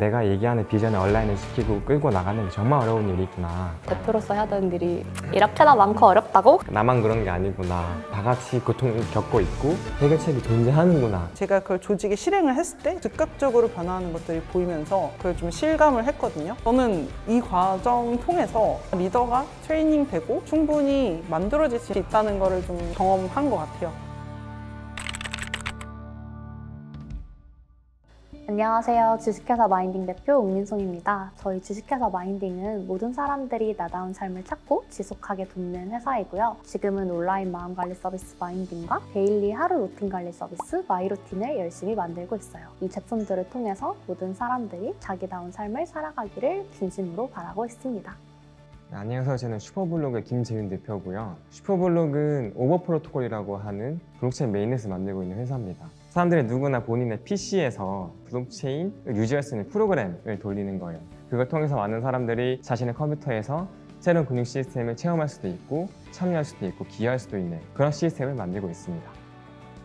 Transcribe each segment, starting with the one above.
내가 얘기하는 비전을 얼라인을 시키고 끌고 나가는 게 정말 어려운 일이구나. 대표로서 해야 되는 일이 이렇게나 많고 어렵다고? 나만 그런 게 아니구나. 다 같이 고통을 겪고 있고 해결책이 존재하는구나. 제가 그걸 조직에 실행을 했을 때 즉각적으로 변화하는 것들이 보이면서 그걸 좀 실감을 했거든요. 저는 이 과정 통해서 리더가 트레이닝 되고 충분히 만들어질 수 있다는 거를 좀 경험한 것 같아요. 안녕하세요. 주식회사 마인딩 대표 웅민송입니다. 저희 주식회사 마인딩은 모든 사람들이 나다운 삶을 찾고 지속하게 돕는 회사이고요. 지금은 온라인 마음관리 서비스 마인딩과 데일리 하루 루틴 관리 서비스 마이루틴을 열심히 만들고 있어요. 이 제품들을 통해서 모든 사람들이 자기다운 삶을 살아가기를 진심으로 바라고 있습니다. 안녕하세요. 저는 슈퍼블록의 김재윤 대표고요. 슈퍼블록은 오버프로토콜이라고 하는 블록체인 메인넷을 만들고 있는 회사입니다. 사람들이 누구나 본인의 PC에서 블록체인을 유지할 수 있는 프로그램을 돌리는 거예요. 그걸 통해서 많은 사람들이 자신의 컴퓨터에서 새로운 금융 시스템을 체험할 수도 있고 참여할 수도 있고 기여할 수도 있는 그런 시스템을 만들고 있습니다.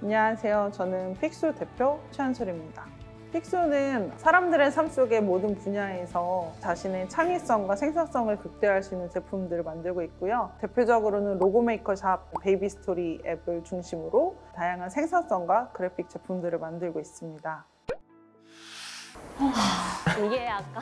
안녕하세요. 저는 픽수 대표 최한솔입니다. 픽수는 사람들의 삶 속의 모든 분야에서 자신의 창의성과 생산성을 극대화할 수 있는 제품들을 만들고 있고요. 대표적으로는 로고메이커샵 베이비스토리 앱을 중심으로 다양한 생산성과 그래픽 제품들을 만들고 있습니다. 이게 아까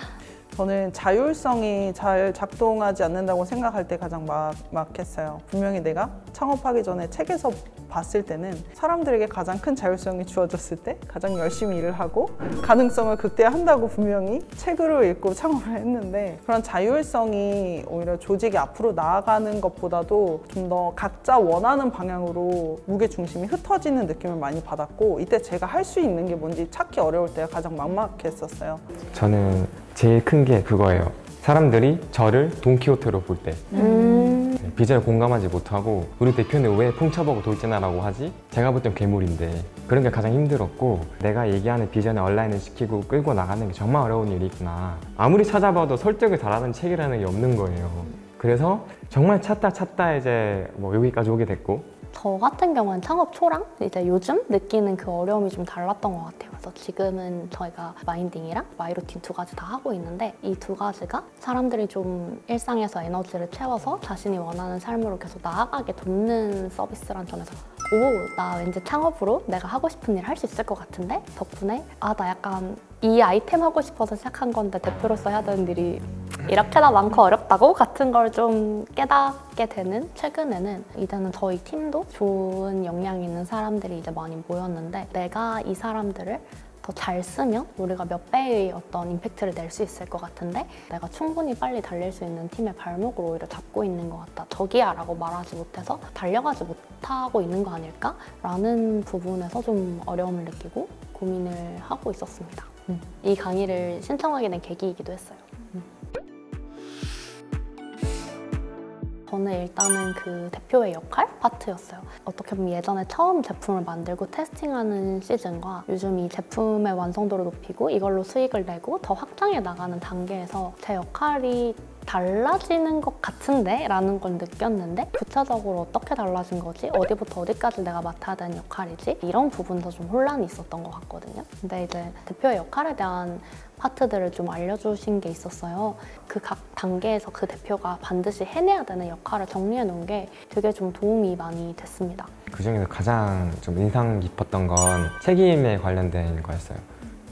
저는 자율성이 잘 작동하지 않는다고 생각할 때 가장 막막했어요. 분명히 내가 창업하기 전에 책에서 봤을 때는 사람들에게 가장 큰 자율성이 주어졌을 때 가장 열심히 일을 하고 가능성을 극대화한다고 분명히 책으로 읽고 창업을 했는데, 그런 자율성이 오히려 조직이 앞으로 나아가는 것보다도 좀 더 각자 원하는 방향으로 무게중심이 흩어지는 느낌을 많이 받았고, 이때 제가 할 수 있는 게 뭔지 찾기 어려울 때가 가장 막막했었어요. 저는 제일 큰 게 그거예요. 사람들이 저를 돈키호테로 볼 때 비전을 공감하지 못하고 우리 대표는 왜 훔쳐보고 돌진하라고 하지? 제가 볼 땐 괴물인데 그런 게 가장 힘들었고, 내가 얘기하는 비전을 얼라인을 시키고 끌고 나가는 게 정말 어려운 일이구나. 아무리 찾아봐도 설득을 잘하는 책이라는 게 없는 거예요. 그래서 정말 찾다 이제 뭐 여기까지 오게 됐고, 저 같은 경우는 창업 초랑 이제 요즘 느끼는 그 어려움이 좀 달랐던 것 같아요. 그래서 지금은 저희가 마인딩이랑 마이루틴 두 가지 다 하고 있는데, 이 두 가지가 사람들이 좀 일상에서 에너지를 채워서 자신이 원하는 삶으로 계속 나아가게 돕는 서비스란 점에서 나 왠지 창업으로 내가 하고 싶은 일 할 수 있을 것 같은데, 덕분에 나 약간 이 아이템 하고 싶어서 시작한 건데 대표로서 해야 되는 일이 이렇게나 많고 어렵다고 같은 걸 좀 깨닫게 되는, 최근에는 이제는 저희 팀도 좋은 역량이 있는 사람들이 이제 많이 모였는데, 내가 이 사람들을 더 잘 쓰면 우리가 몇 배의 어떤 임팩트를 낼 수 있을 것 같은데, 내가 충분히 빨리 달릴 수 있는 팀의 발목을 오히려 잡고 있는 것 같다. 저기야 라고 말하지 못해서 달려가지 못하고 있는 거 아닐까? 라는 부분에서 좀 어려움을 느끼고 고민을 하고 있었습니다. 이 강의를 신청하게 된 계기이기도 했어요. 저는 일단은 그 대표의 역할 파트였어요. 어떻게 보면 예전에 처음 제품을 만들고 테스팅하는 시즌과 요즘 이 제품의 완성도를 높이고 이걸로 수익을 내고 더 확장해 나가는 단계에서 제 역할이 달라지는 것 같은데? 라는 걸 느꼈는데, 구체적으로 어떻게 달라진 거지? 어디부터 어디까지 내가 맡아야 되는 역할이지? 이런 부분도 좀 혼란이 있었던 것 같거든요. 근데 이제 대표의 역할에 대한 파트들을 좀 알려주신 게 있었어요. 그 각 단계에서 그 대표가 반드시 해내야 되는 역할을 정리해 놓은 게 되게 좀 도움이 많이 됐습니다. 그 중에서 가장 좀 인상 깊었던 건 책임에 관련된 거였어요.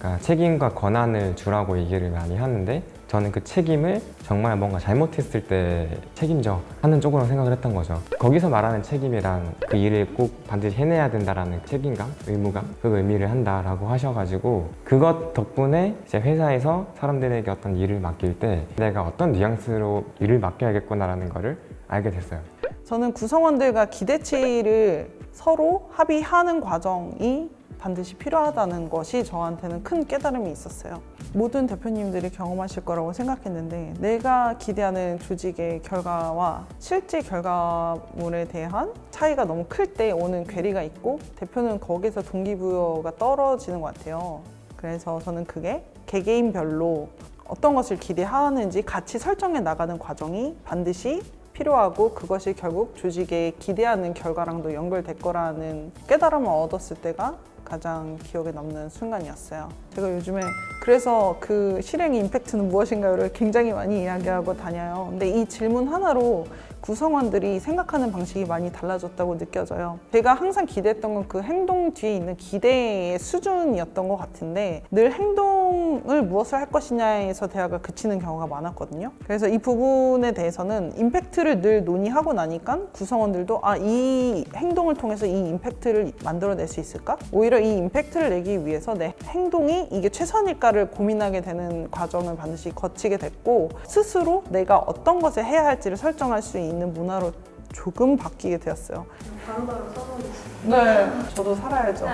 그러니까 책임과 권한을 주라고 얘기를 많이 하는데, 저는 그 책임을 정말 뭔가 잘못했을 때 책임져 하는 쪽으로 생각을 했던 거죠. 거기서 말하는 책임이란 그 일을 꼭 반드시 해내야 된다라는 책임감, 의무감, 그 의미를 한다라고 하셔가지고, 그것 덕분에 제 회사에서 사람들에게 어떤 일을 맡길 때 내가 어떤 뉘앙스로 일을 맡겨야겠구나라는 거를 알게 됐어요. 저는 구성원들과 기대치를 서로 합의하는 과정이 반드시 필요하다는 것이 저한테는 큰 깨달음이 있었어요. 모든 대표님들이 경험하실 거라고 생각했는데, 내가 기대하는 조직의 결과와 실제 결과물에 대한 차이가 너무 클 때 오는 괴리가 있고, 대표는 거기서 동기부여가 떨어지는 것 같아요. 그래서 저는 그게 개개인별로 어떤 것을 기대하는지 같이 설정해 나가는 과정이 반드시 필요하고, 그것이 결국 조직에 기대하는 결과랑도 연결될 거라는 깨달음을 얻었을 때가 가장 기억에 남는 순간이었어요. 제가 요즘에 그래서 그 실행의 임팩트는 무엇인가요를 굉장히 많이 이야기하고 다녀요. 근데 이 질문 하나로 구성원들이 생각하는 방식이 많이 달라졌다고 느껴져요. 제가 항상 기대했던 건 그 행동 뒤에 있는 기대의 수준이었던 것 같은데 늘 행동을 무엇을 할 것이냐에서 대화가 그치는 경우가 많았거든요. 그래서 이 부분에 대해서는 임팩트를 늘 논의하고 나니까 구성원들도 이 행동을 통해서 이 임팩트를 만들어낼 수 있을까? 오히려 이 임팩트를 내기 위해서 내 행동이 이게 최선일까를 고민하게 되는 과정을 반드시 거치게 됐고 스스로 내가 어떤 것을 해야 할지를 설정할 수 있는 문화로 조금 바뀌게 되었어요. 바로바로 써보겠습니다. 네, 저도 살아야죠.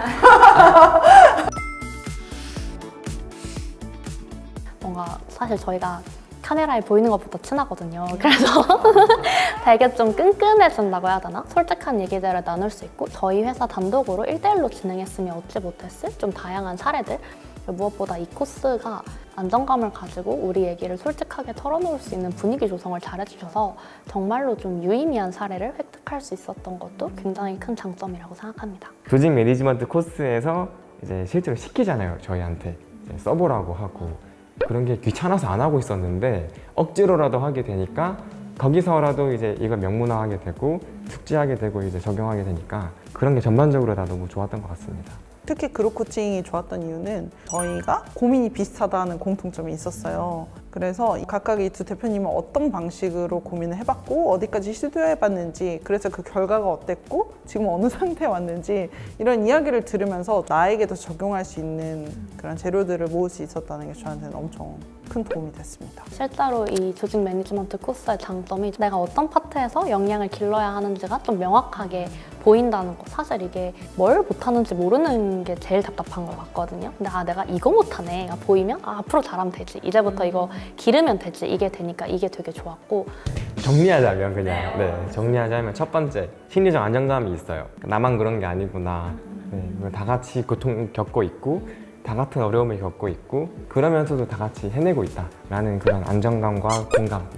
뭔가 사실 저희가 카메라에 보이는 것부터 친하거든요. 그래서 되게 좀 끈끈해진다고 해야 되나? 솔직한 얘기들을 나눌 수 있고 저희 회사 단독으로 1대1로 진행했으면 얻지 못했을 좀 다양한 사례들 무엇보다 이 코스가 안정감을 가지고 우리 얘기를 솔직하게 털어놓을 수 있는 분위기 조성을 잘해주셔서 정말로 좀 유의미한 사례를 획득할 수 있었던 것도 굉장히 큰 장점이라고 생각합니다. 조직 매니지먼트 코스에서 이제 실제로 시키잖아요. 저희한테 이제 써보라고 하고 그런 게 귀찮아서 안 하고 있었는데 억지로라도 하게 되니까 거기서라도 이제 이걸 명문화하게 되고 숙지하게 되고 이제 적용하게 되니까 그런 게 전반적으로 다 너무 좋았던 것 같습니다. 특히 그룹 코칭이 좋았던 이유는 저희가 고민이 비슷하다는 공통점이 있었어요. 그래서 각각 이 두 대표님은 어떤 방식으로 고민을 해봤고 어디까지 시도해봤는지 그래서 그 결과가 어땠고 지금 어느 상태에 왔는지 이런 이야기를 들으면서 나에게도 적용할 수 있는 그런 재료들을 모을 수 있었다는 게 저한테는 엄청 큰 도움이 됐습니다. 실제로 이 조직 매니지먼트 코스의 장점이 내가 어떤 파트에서 역량을 길러야 하는지가 좀 명확하게 보인다는 거. 사실 이게 뭘 못하는지 모르는 게 제일 답답한 것 같거든요. 근데 내가 이거 못하네 보이면 앞으로 잘하면 되지. 이제부터 이거 기르면 되지. 이게 되니까 이게 되게 좋았고. 정리하자면 정리하자면 첫 번째 심리적 안정감이 있어요. 나만 그런 게 아니구나. 다 같이 고통 겪고 있고 다 같은 어려움을 겪고 있고 그러면서도 다 같이 해내고 있다라는 그런 안정감과 공감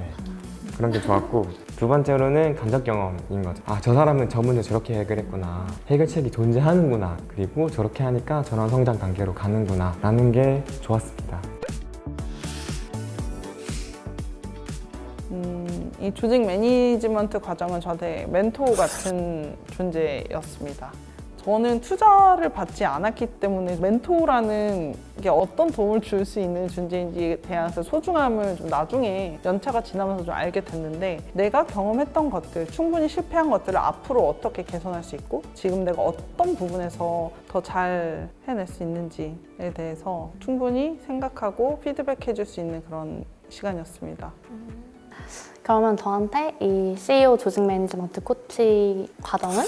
그런 게 좋았고 두 번째로는 간접 경험인 거죠. 저 사람은 저 문제 저렇게 해결했구나. 해결책이 존재하는구나. 그리고 저렇게 하니까 저런 성장 단계로 가는구나 라는 게 좋았습니다. 이 조직 매니지먼트 과정은 저한테 멘토 같은 존재였습니다. 저는 투자를 받지 않았기 때문에 멘토라는 게 어떤 도움을 줄 수 있는 존재인지에 대한 소중함을 좀 나중에 연차가 지나면서 좀 알게 됐는데 내가 경험했던 것들, 충분히 실패한 것들을 앞으로 어떻게 개선할 수 있고 지금 내가 어떤 부분에서 더 잘 해낼 수 있는지에 대해서 충분히 생각하고 피드백해 줄 수 있는 그런 시간이었습니다. 그러면 저한테 이 CEO 조직 매니지먼트 코치 과정은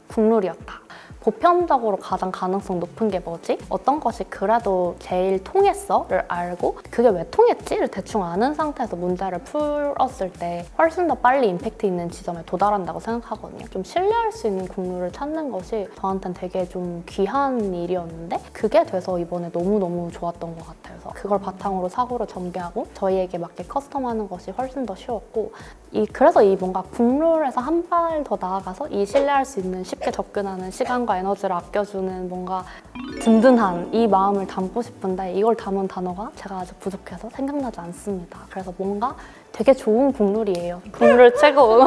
국룰이었다. 보편적으로 가장 가능성 높은 게 뭐지? 어떤 것이 그래도 제일 통했어?를 알고 그게 왜 통했지?를 대충 아는 상태에서 문제를 풀었을 때 훨씬 더 빨리 임팩트 있는 지점에 도달한다고 생각하거든요. 좀 신뢰할 수 있는 국룰을 찾는 것이 저한테는 되게 좀 귀한 일이었는데 그게 돼서 이번에 너무너무 좋았던 것 같아요. 그래서 그걸 바탕으로 사고를 전개하고 저희에게 맞게 커스텀하는 것이 훨씬 더 쉬웠고 그래서 이 뭔가 국룰에서 한 발 더 나아가서 이 신뢰할 수 있는 쉽게 접근하는 시간과 에너지를 아껴주는 뭔가 든든한 이 마음을 담고 싶은데 이걸 담은 단어가 제가 아직 부족해서 생각나지 않습니다. 그래서 뭔가 되게 좋은 국룰이에요. 국룰 최고.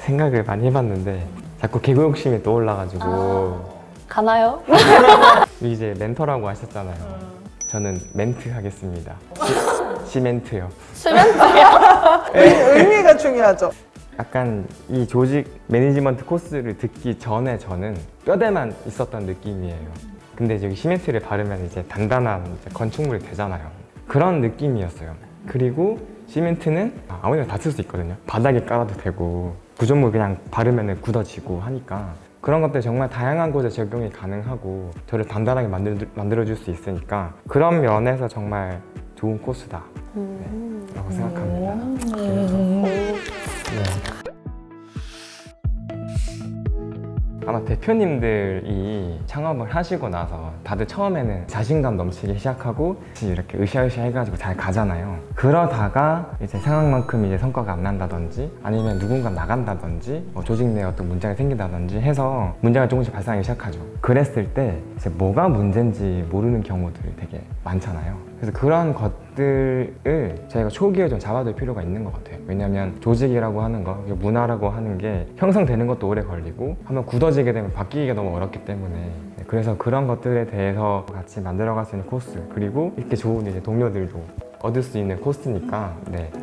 생각을 많이 해봤는데 자꾸 개그 욕심이 떠올라가지고 가나요? 이제 멘토라고 하셨잖아요. 저는 멘트 하겠습니다. 시멘트요. 시멘트요? 의미가 중요하죠. 약간 이 조직 매니지먼트 코스를 듣기 전에 저는 뼈대만 있었던 느낌이에요. 근데 여기 시멘트를 바르면 이제 단단한 이제 건축물이 되잖아요. 그런 느낌이었어요. 그리고 시멘트는 아무데나 다 쓸 수 있거든요. 바닥에 깔아도 되고 구조물 그냥 바르면 굳어지고 하니까 그런 것들 정말 다양한 곳에 적용이 가능하고 저를 단단하게 만들어줄 수 있으니까 그런 면에서 정말 좋은 코스다 라고 생각합니다. 아마 대표님들이 창업을 하시고 나서 다들 처음에는 자신감 넘치기 시작하고 이렇게 으쌰으쌰 해가지고 잘 가잖아요. 그러다가 이제 생각만큼 이제 성과가 안 난다든지 아니면 누군가 나간다든지 뭐 조직 내에 어떤 문제가 생긴다든지 해서 문제가 조금씩 발생하기 시작하죠. 그랬을 때 이제 뭐가 문제인지 모르는 경우들이 되게 많잖아요. 그래서 그런 것들을 저희가 초기에 좀 잡아둘 필요가 있는 것 같아요. 왜냐하면 조직이라고 하는 거, 문화라고 하는 게 형성되는 것도 오래 걸리고 한번 굳어지게 되면 바뀌기가 너무 어렵기 때문에 그래서 그런 것들에 대해서 같이 만들어갈 수 있는 코스, 그리고 이렇게 좋은 이제 동료들도 얻을 수 있는 코스니까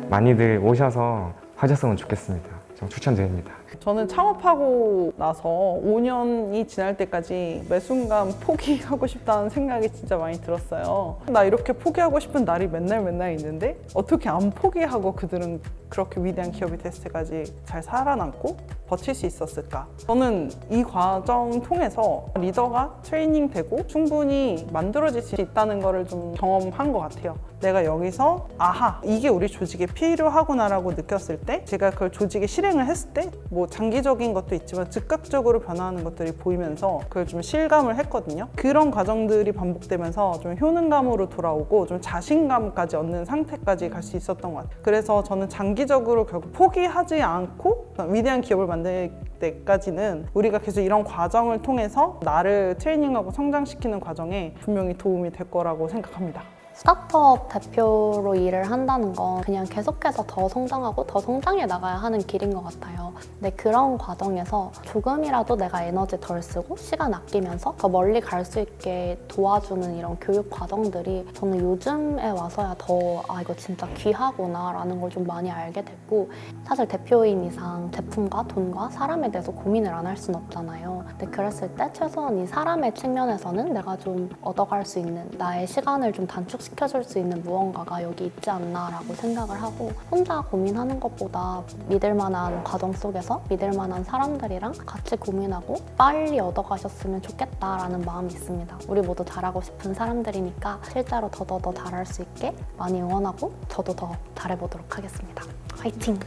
많이들 오셔서 하셨으면 좋겠습니다. 좀 추천드립니다. 저는 창업하고 나서 5년이 지날 때까지 매 순간 포기하고 싶다는 생각이 진짜 많이 들었어요. 나 이렇게 포기하고 싶은 날이 맨날 있는데 어떻게 안 포기하고 그들은 그렇게 위대한 기업이 됐을 때까지 잘 살아남고 버틸 수 있었을까? 저는 이 과정 통해서 리더가 트레이닝되고 충분히 만들어질 수 있다는 거를 좀 경험한 것 같아요. 내가 여기서 아하, 이게 우리 조직에 필요하구나라고 느꼈을 때 제가 그걸 조직에 실행을 했을 때 뭐 장기적인 것도 있지만 즉각적으로 변화하는 것들이 보이면서 그걸 좀 실감을 했거든요. 그런 과정들이 반복되면서 좀 효능감으로 돌아오고 좀 자신감까지 얻는 상태까지 갈 수 있었던 것 같아요. 그래서 저는 장기적으로 결국 포기하지 않고 위대한 기업을 만들 때까지는 우리가 계속 이런 과정을 통해서 나를 트레이닝하고 성장시키는 과정에 분명히 도움이 될 거라고 생각합니다. 스타트업 대표로 일을 한다는 건 그냥 계속해서 더 성장하고 더 성장해 나가야 하는 길인 것 같아요. 근데 그런 과정에서 조금이라도 내가 에너지 덜 쓰고 시간 아끼면서 더 멀리 갈 수 있게 도와주는 이런 교육 과정들이 저는 요즘에 와서야 더 이거 진짜 귀하구나 라는 걸 좀 많이 알게 됐고, 사실 대표인 이상 제품과 돈과 사람에 대해서 고민을 안 할 수는 없잖아요. 근데 그랬을 때 최소한 이 사람의 측면에서는 내가 좀 얻어갈 수 있는, 나의 시간을 좀 단축시켜줄 수 있는 무언가가 여기 있지 않나라고 생각을 하고, 혼자 고민하는 것보다 믿을 만한 과정 속에서 믿을 만한 사람들이랑 같이 고민하고 빨리 얻어가셨으면 좋겠다라는 마음이 있습니다. 우리 모두 잘하고 싶은 사람들이니까 실제로 더 잘할 수 있게 많이 응원하고 저도 더 잘해보도록 하겠습니다. 화이팅!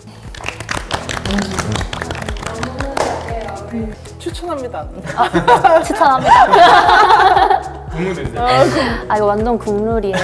추천합니다. 추천합니다. 국물도 있어요. 이거 완전 국룰이에요.